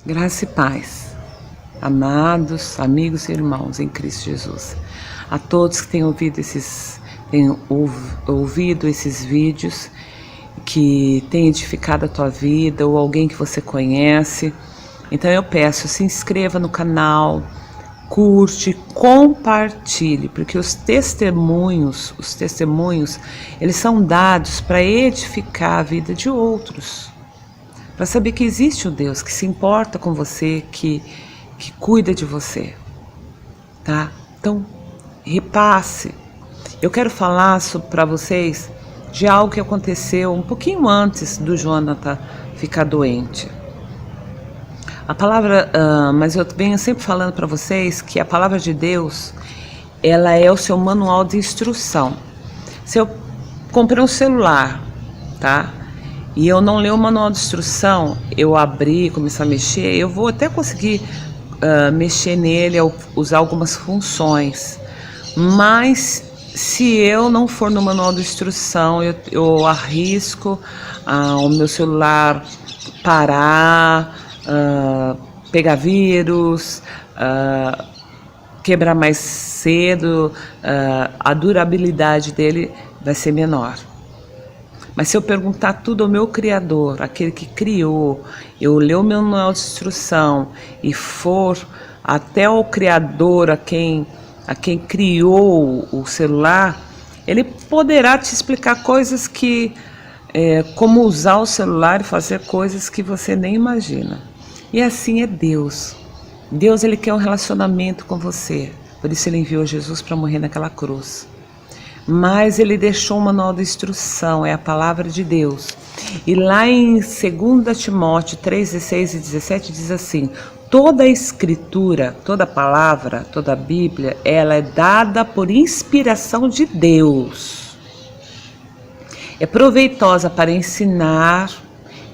Graça e paz, amados amigos e irmãos em Cristo Jesus. A todos que têm ouvido esses vídeos, que têm edificado a tua vida, ou alguém que você conhece. Então eu peço, se inscreva no canal, curte, compartilhe, porque os testemunhos, eles são dados para edificar a vida de outros. Para saber que existe um Deus que se importa com você, que cuida de você, tá? Então, repasse. Eu quero falar para vocês de algo que aconteceu um pouquinho antes do Jonathan ficar doente. A palavra, mas eu venho sempre falando para vocês que a palavra de Deus, ela é o seu manual de instrução. Se eu comprei um celular, tá? E eu não leio o manual de instrução, eu abri, começar a mexer, eu vou até conseguir mexer nele, usar algumas funções. Mas se eu não for no manual de instrução, eu arrisco o meu celular parar, pegar vírus, quebrar mais cedo, a durabilidade dele vai ser menor. Mas se eu perguntar tudo ao meu Criador, aquele que criou, eu ler o meu manual de instrução e for até o Criador, a quem criou o celular, ele poderá te explicar coisas como usar o celular e fazer coisas que você nem imagina. E assim é Deus. Deus, ele quer um relacionamento com você. Por isso ele enviou Jesus para morrer naquela cruz. Mas ele deixou um manual de instrução, é a palavra de Deus. E lá em 2 Timóteo 3, 16 e 17 diz assim: toda a escritura, toda palavra, toda a Bíblia, ela é dada por inspiração de Deus. É proveitosa para ensinar,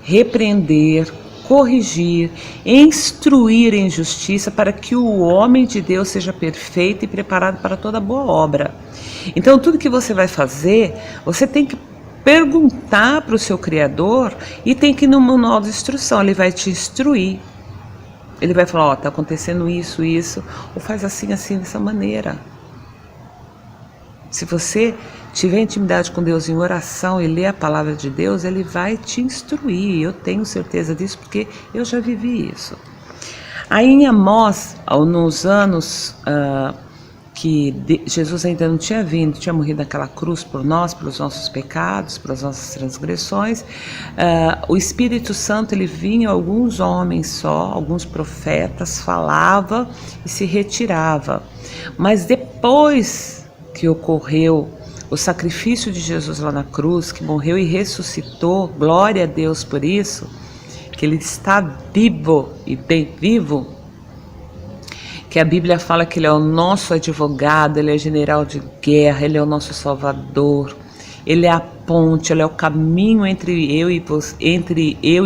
repreender, corrigir, instruir em justiça, para que o homem de Deus seja perfeito e preparado para toda boa obra. Então, tudo que você vai fazer, você tem que perguntar para o seu Criador e tem que ir no manual de instrução, ele vai te instruir. Ele vai falar, está acontecendo isso, ou faz assim, assim, dessa maneira. Se você tiver intimidade com Deus em oração e ler a palavra de Deus, ele vai te instruir. Eu tenho certeza disso porque eu já vivi isso. Aí em Amós, nos anos que Jesus ainda não tinha vindo, tinha morrido naquela cruz por nós, pelos nossos pecados, pelas nossas transgressões, o Espírito Santo, ele vinha a alguns homens só, alguns profetas, falava e se retirava. Mas depois que ocorreu o sacrifício de Jesus lá na cruz, que morreu e ressuscitou, glória a Deus por isso, que ele está vivo e bem vivo, que a Bíblia fala que ele é o nosso advogado, ele é general de guerra, ele é o nosso salvador, ele é a ponte, ele é o caminho entre eu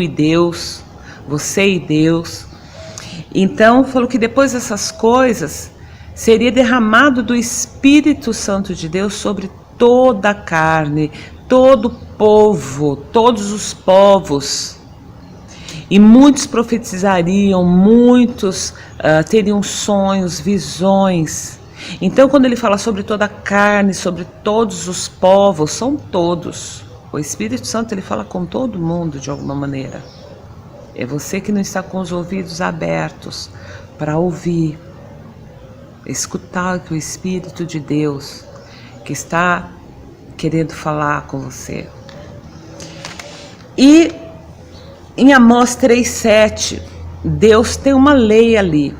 e Deus, você e Deus. Então falou que depois dessas coisas seria derramado do Espírito Santo de Deus sobre toda a carne, todo povo, todos os povos. E muitos profetizariam, muitos teriam sonhos, visões. Então, quando ele fala sobre toda a carne, sobre todos os povos, são todos. O Espírito Santo, ele fala com todo mundo de alguma maneira. É você que não está com os ouvidos abertos para ouvir, escutar o Espírito de Deus que está querendo falar com você. E em Amós 3,7, Deus tem uma lei ali.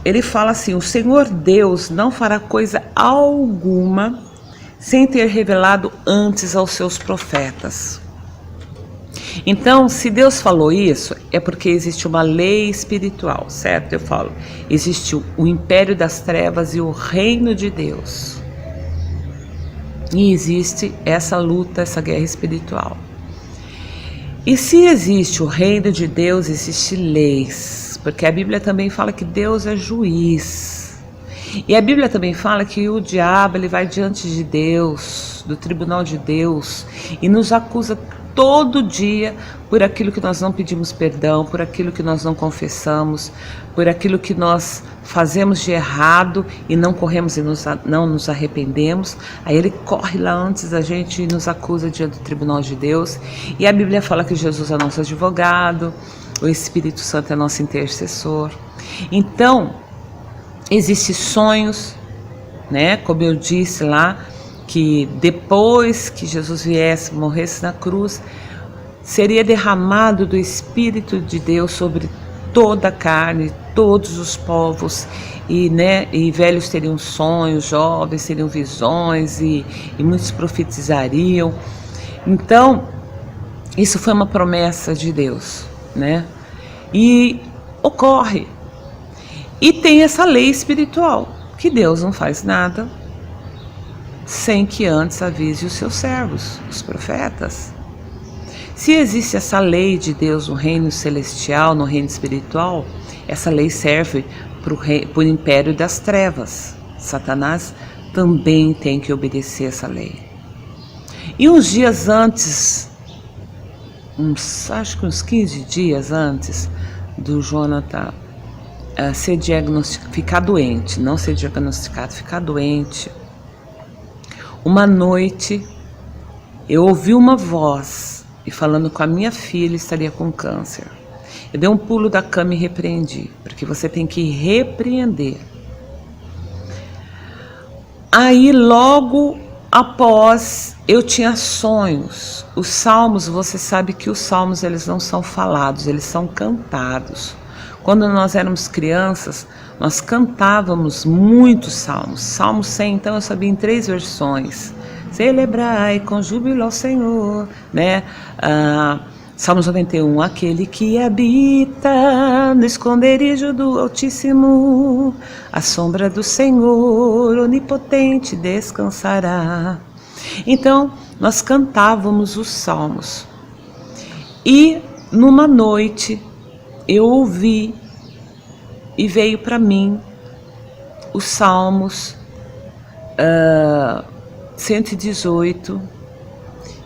Ele fala assim: o Senhor Deus não fará coisa alguma sem ter revelado antes aos seus profetas. Então, se Deus falou isso, é porque existe uma lei espiritual, certo? Eu falo, existe o império das trevas e o reino de Deus. E existe essa luta, essa guerra espiritual. E se existe o reino de Deus, existe leis, porque a Bíblia também fala que Deus é juiz. E a Bíblia também fala que o diabo, ele vai diante de Deus, do tribunal de Deus, e nos acusa todo dia por aquilo que nós não pedimos perdão, por aquilo que nós não confessamos, por aquilo que nós fazemos de errado e não corremos e não nos arrependemos. Aí ele corre lá antes da gente e nos acusa diante do tribunal de Deus. E a Bíblia fala que Jesus é nosso advogado, o Espírito Santo é nosso intercessor. Então, existem sonhos, né? Como eu disse lá, que depois que Jesus viesse, morresse na cruz, seria derramado do Espírito de Deus sobre toda a carne, todos os povos, e velhos teriam sonhos, jovens teriam visões, e muitos profetizariam. Então, isso foi uma promessa de Deus, né? E ocorre. E tem essa lei espiritual, que Deus não faz nada sem que antes avise os seus servos, os profetas. Se existe essa lei de Deus no reino celestial, no reino espiritual, essa lei serve para o império das trevas. Satanás também tem que obedecer essa lei. E uns dias antes, acho que uns 15 dias antes do Jonathan ficar doente, não ser diagnosticado, ficar doente, uma noite eu ouvi uma voz e falando com a minha filha estaria com câncer. Eu dei um pulo da cama e repreendi, porque você tem que repreender. Aí logo após eu tinha sonhos. Os salmos, você sabe que os salmos eles não são falados, eles são cantados. Quando nós éramos crianças, nós cantávamos muitos salmos. Salmo 100, então eu sabia em 3 versões. Celebrai com júbilo ao Senhor, né? Salmos 91, aquele que habita no esconderijo do Altíssimo, a sombra do Senhor onipotente descansará. Então, nós cantávamos os salmos. E numa noite, eu ouvi e veio para mim os Salmos 118,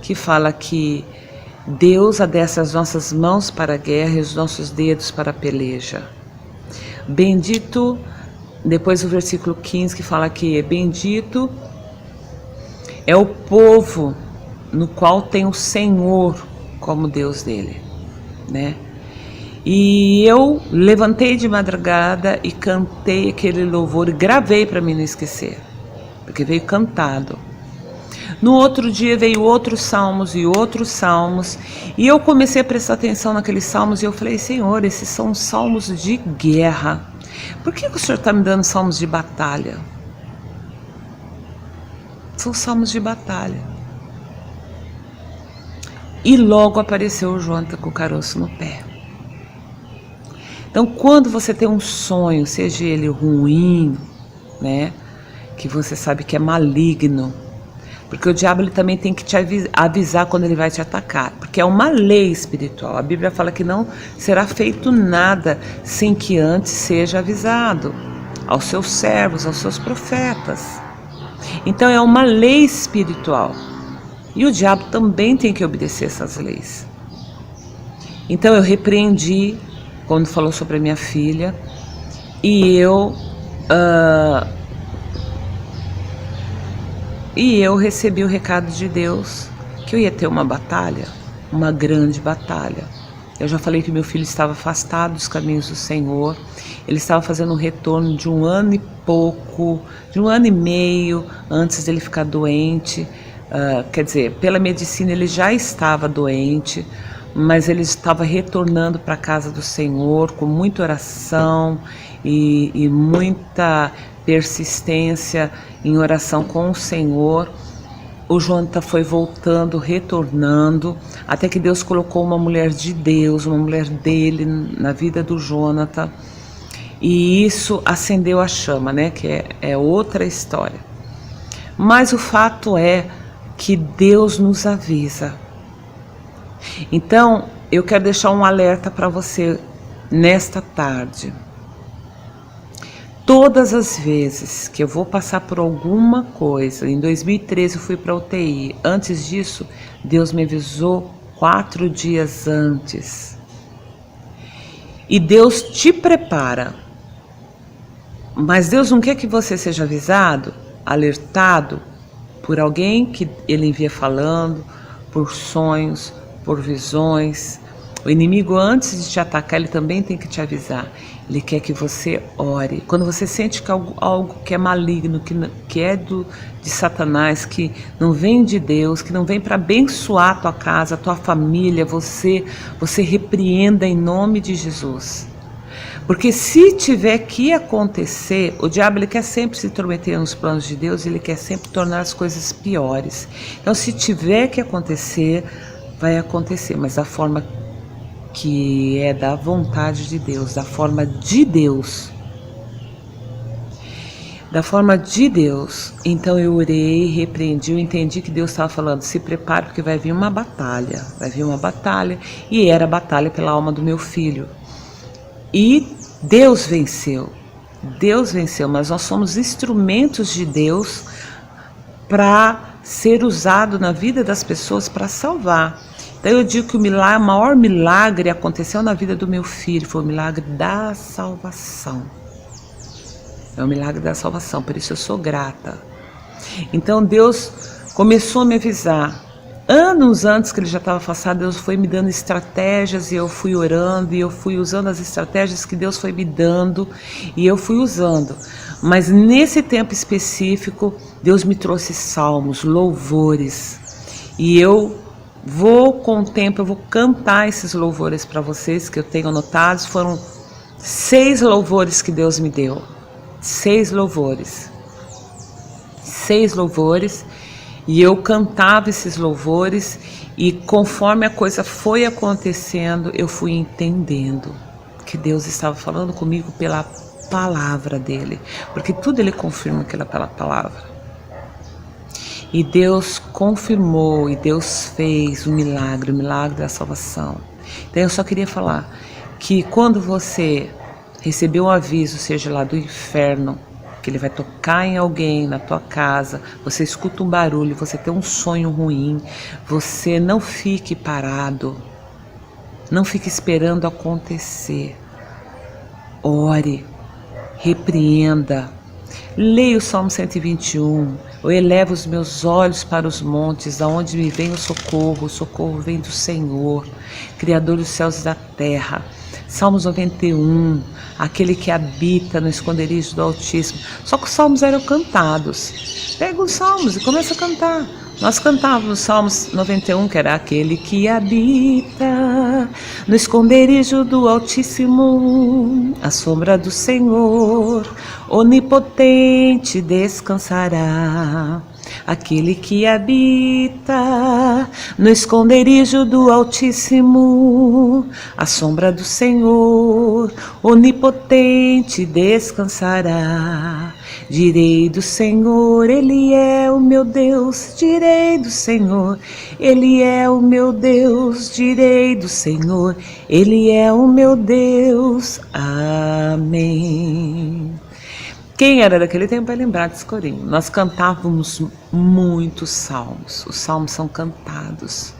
que fala que Deus adestra as nossas mãos para a guerra e os nossos dedos para a peleja. Bendito, depois o versículo 15 que fala que bendito é o povo no qual tem o Senhor como Deus dele, né? E eu levantei de madrugada e cantei aquele louvor e gravei para mim não esquecer, porque veio cantado. No outro dia veio outros salmos, e eu comecei a prestar atenção naqueles salmos e eu falei, Senhor, esses são salmos de guerra. Por que o Senhor está me dando salmos de batalha? São salmos de batalha. E logo apareceu o Jonathan com o caroço no pé. Então, quando você tem um sonho, seja ele ruim, né, que você sabe que é maligno, porque o diabo ele também tem que te avisar quando ele vai te atacar, porque é uma lei espiritual. A Bíblia fala que não será feito nada sem que antes seja avisado aos seus servos, aos seus profetas. Então é uma lei espiritual. E o diabo também tem que obedecer essas leis. Então eu repreendi quando falou sobre a minha filha, e eu recebi o recado de Deus que eu ia ter uma batalha, uma grande batalha. Eu já falei que meu filho estava afastado dos caminhos do Senhor, ele estava fazendo um retorno de 1 ano e pouco, de 1 ano e meio antes dele ficar doente. Quer dizer, pela medicina ele já estava doente, mas ele estava retornando para a casa do Senhor com muita oração e muita persistência em oração com o Senhor. O Jonathan foi voltando, retornando, até que Deus colocou uma mulher de Deus, uma mulher dele na vida do Jonathan, e isso acendeu a chama, né? Que é outra história. Mas o fato é que Deus nos avisa. Então, eu quero deixar um alerta para você nesta tarde. Todas as vezes que eu vou passar por alguma coisa, em 2013 eu fui para UTI, antes disso, Deus me avisou 4 dias antes. E Deus te prepara. Mas Deus não quer que você seja avisado, alertado por alguém que Ele envia falando, por sonhos, por visões. O inimigo, antes de te atacar, ele também tem que te avisar. Ele quer que você ore. Quando você sente que algo que é maligno, que é de Satanás, que não vem de Deus, que não vem para abençoar a tua casa, a tua família, você repreenda em nome de Jesus. Porque se tiver que acontecer, o diabo ele quer sempre se intrometer nos planos de Deus, ele quer sempre tornar as coisas piores. Então, se tiver que acontecer, vai acontecer, mas da forma que é da vontade de Deus, da forma de Deus. Da forma de Deus. Então eu orei, repreendi, eu entendi que Deus estava falando, se prepare porque vai vir uma batalha. Vai vir uma batalha, e era a batalha pela alma do meu filho. E Deus venceu. Deus venceu, mas nós somos instrumentos de Deus para ser usado na vida das pessoas para salvar. Então eu digo que o maior milagre aconteceu na vida do meu filho, foi o milagre da salvação. É o milagre da salvação, por isso eu sou grata. Então Deus começou a me avisar. Anos antes que ele já estava afastado, Deus foi me dando estratégias e eu fui orando e eu fui usando as estratégias que Deus foi me dando e eu fui usando. Mas nesse tempo específico, Deus me trouxe salmos, louvores, e eu com o tempo, eu vou cantar esses louvores para vocês que eu tenho anotados. Foram 6 louvores que Deus me deu. 6 louvores. 6 louvores. E eu cantava esses louvores e conforme a coisa foi acontecendo, eu fui entendendo que Deus estava falando comigo pela palavra dele. Porque tudo ele confirma pela palavra. E Deus confirmou, e Deus fez o milagre da salvação. Então eu só queria falar que quando você recebeu um aviso, seja lá do inferno, que ele vai tocar em alguém na tua casa, você escuta um barulho, você tem um sonho ruim, você não fique parado, não fique esperando acontecer. Ore, repreenda, leia o Salmo 121, eu elevo os meus olhos para os montes, da onde me vem o socorro vem do Senhor, Criador dos céus e da terra. Salmos 91, aquele que habita no esconderijo do Altíssimo. Só que os salmos eram cantados. Pega os salmos e começa a cantar. Nós cantávamos Salmos 91, que era aquele que habita no esconderijo do Altíssimo, a sombra do Senhor, onipotente descansará. Aquele que habita no esconderijo do Altíssimo, a sombra do Senhor, onipotente descansará. Direi do Senhor, Ele é o meu Deus. Direi do Senhor, Ele é o meu Deus. Direi do Senhor, Ele é o meu Deus. Amém. Quem era daquele tempo vai lembrar desse corinho. Nós cantávamos muitos salmos. Os salmos são cantados.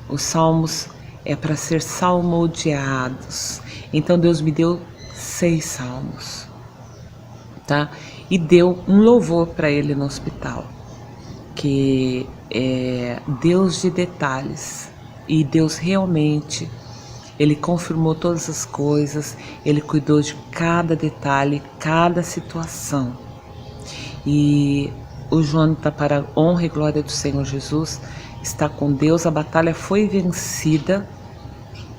Os salmos é para ser salmodiados. Então Deus me deu 6 salmos, tá? E deu um louvor para ele no hospital, que é Deus de detalhes. E Deus realmente, Ele confirmou todas as coisas, Ele cuidou de cada detalhe, cada situação. E o Jonathan, para a honra e glória do Senhor Jesus, está com Deus. A batalha foi vencida,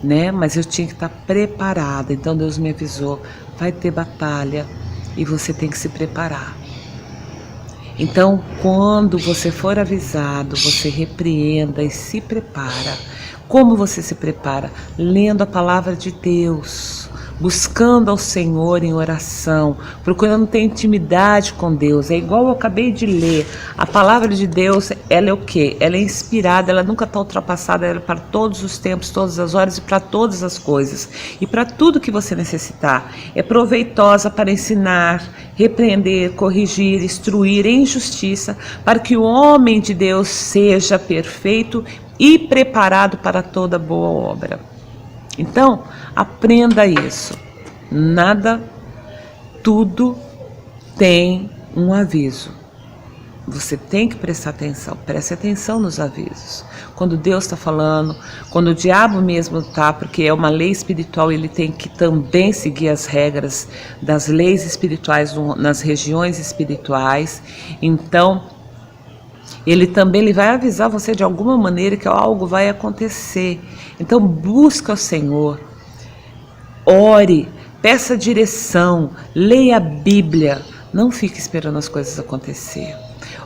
né? Mas eu tinha que estar preparada. Então Deus me avisou, vai ter batalha e você tem que se preparar. Então, quando você for avisado, você repreenda e se prepara. Como você se prepara? Lendo a palavra de Deus. buscando ao Senhor em oração, procurando ter intimidade com Deus. É igual eu acabei de ler, a palavra de Deus, ela é o quê? Ela é inspirada, ela nunca está ultrapassada, ela é para todos os tempos, todas as horas e para todas as coisas. E para tudo que você necessitar. É proveitosa para ensinar, repreender, corrigir, instruir em justiça, para que o homem de Deus seja perfeito e preparado para toda boa obra. Então, aprenda isso. Nada, tudo tem um aviso. Você tem que prestar atenção, preste atenção nos avisos. Quando Deus está falando, quando o diabo mesmo está, porque é uma lei espiritual, ele tem que também seguir as regras das leis espirituais nas regiões espirituais. Então, ele vai avisar você de alguma maneira que algo vai acontecer. Então busca o Senhor, ore, peça direção, leia a Bíblia, não fique esperando as coisas acontecer.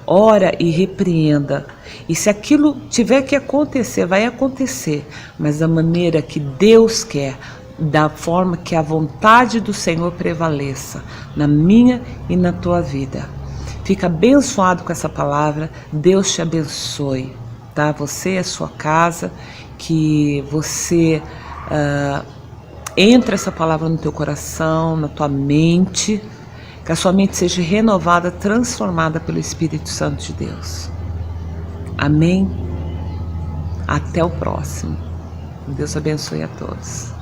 Ora e repreenda. E se aquilo tiver que acontecer, vai acontecer, mas da maneira que Deus quer, da forma que a vontade do Senhor prevaleça na minha e na tua vida. Fica abençoado com essa palavra, Deus te abençoe, tá? Você e a sua casa, que você entre essa palavra no teu coração, na tua mente, que a sua mente seja renovada, transformada pelo Espírito Santo de Deus. Amém? Até o próximo. Deus abençoe a todos.